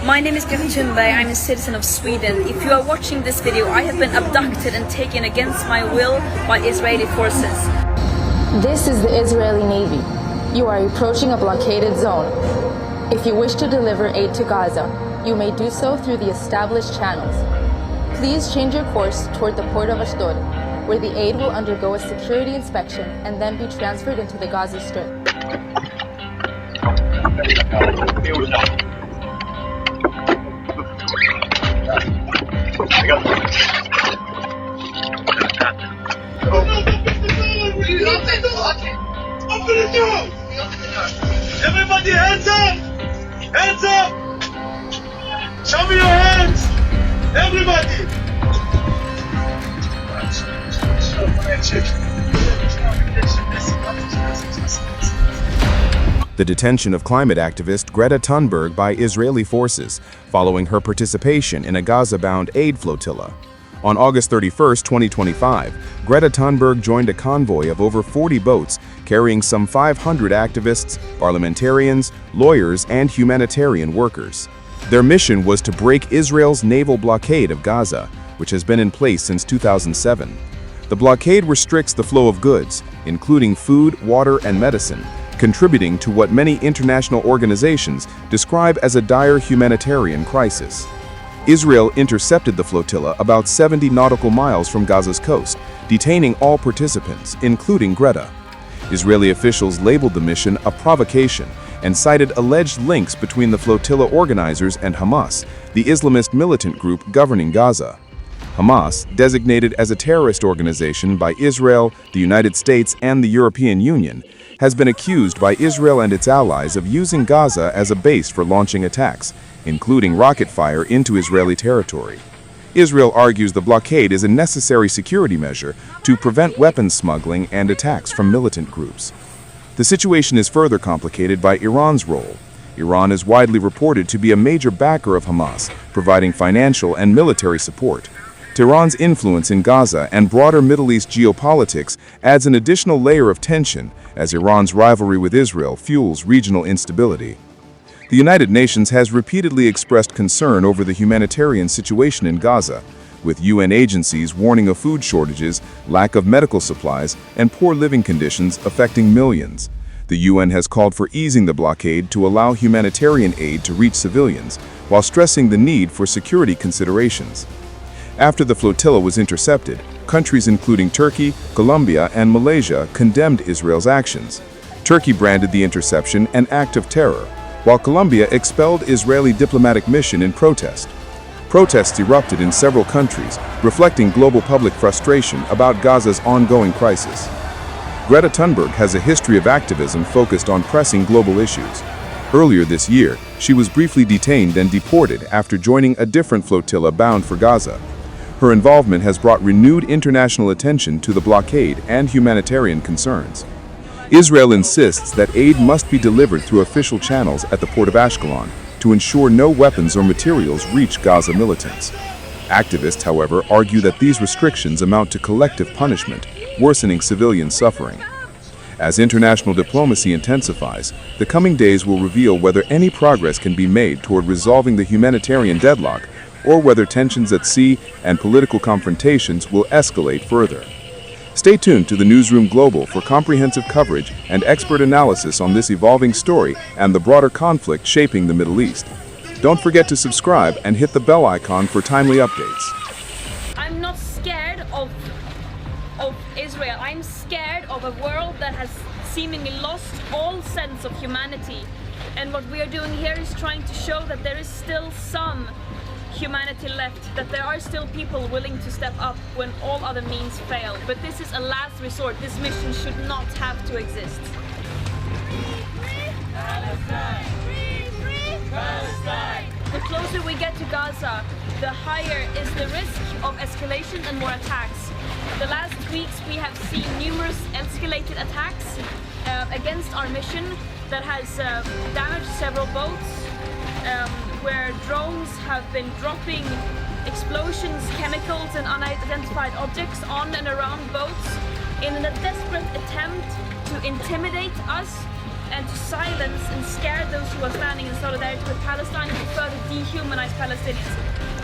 My name is Greta Thunberg. I'm a citizen of Sweden. If you are watching this video, I have been abducted and taken against my will by Israeli forces. This is the Israeli Navy. You are approaching a blockaded zone. If you wish to deliver aid to Gaza, you may do so through the established channels. Please change your course toward the port of Ashdod, where the aid will undergo a security inspection and then be transferred into the Gaza Strip. Everybody hands up! Hands up! Show me your hands! Everybody! The detention of climate activist Greta Thunberg by Israeli forces, following her participation in a Gaza-bound aid flotilla. On August 31, 2025, Greta Thunberg joined a convoy of over 40 boats carrying some 500 activists, parliamentarians, lawyers, and humanitarian workers. Their mission was to break Israel's naval blockade of Gaza, which has been in place since 2007. The blockade restricts the flow of goods, including food, water, and medicine, contributing to what many international organizations describe as a dire humanitarian crisis. Israel intercepted the flotilla about 70 nautical miles from Gaza's coast, detaining all participants, including Greta. Israeli officials labeled the mission a provocation and cited alleged links between the flotilla organizers and Hamas, the Islamist militant group governing Gaza. Hamas, designated as a terrorist organization by Israel, the United States, and the European Union, has been accused by Israel and its allies of using Gaza as a base for launching attacks, including rocket fire into Israeli territory. Israel argues the blockade is a necessary security measure to prevent weapons smuggling and attacks from militant groups. The situation is further complicated by Iran's role. Iran is widely reported to be a major backer of Hamas, providing financial and military support. Tehran's influence in Gaza and broader Middle East geopolitics adds an additional layer of tension as Iran's rivalry with Israel fuels regional instability. The United Nations has repeatedly expressed concern over the humanitarian situation in Gaza, with UN agencies warning of food shortages, lack of medical supplies, and poor living conditions affecting millions. The UN has called for easing the blockade to allow humanitarian aid to reach civilians, while stressing the need for security considerations. After the flotilla was intercepted, countries including Turkey, Colombia, and Malaysia condemned Israel's actions. Turkey branded the interception an act of terror, while Colombia expelled Israeli diplomatic mission in protest. Protests erupted in several countries, reflecting global public frustration about Gaza's ongoing crisis. Greta Thunberg has a history of activism focused on pressing global issues. Earlier this year, she was briefly detained and deported after joining a different flotilla bound for Gaza. Her involvement has brought renewed international attention to the blockade and humanitarian concerns. Israel insists that aid must be delivered through official channels at the port of Ashkelon to ensure no weapons or materials reach Gaza militants. Activists, however, argue that these restrictions amount to collective punishment, worsening civilian suffering. As international diplomacy intensifies, the coming days will reveal whether any progress can be made toward resolving the humanitarian deadlock, or whether tensions at sea and political confrontations will escalate further. Stay tuned to the Newsroom Global for comprehensive coverage and expert analysis on this evolving story and the broader conflict shaping the Middle East. Don't forget to subscribe and hit the bell icon for timely updates. I'm not scared of Israel. I'm scared of a world that has seemingly lost all sense of humanity. And what we are doing here is trying to show that there is still some humanity left, that there are still people willing to step up when all other means fail. But this is a last resort. This mission should not have to exist. Palestine! Palestine! The closer we get to Gaza, the higher is the risk of escalation and more attacks. The last weeks we have seen numerous escalated attacks against our mission that has damaged several boats, where drones have been dropping explosions, chemicals and unidentified objects on and around boats in a desperate attempt to intimidate us and to silence and scare those who are standing in solidarity with Palestine and to further dehumanize Palestinians.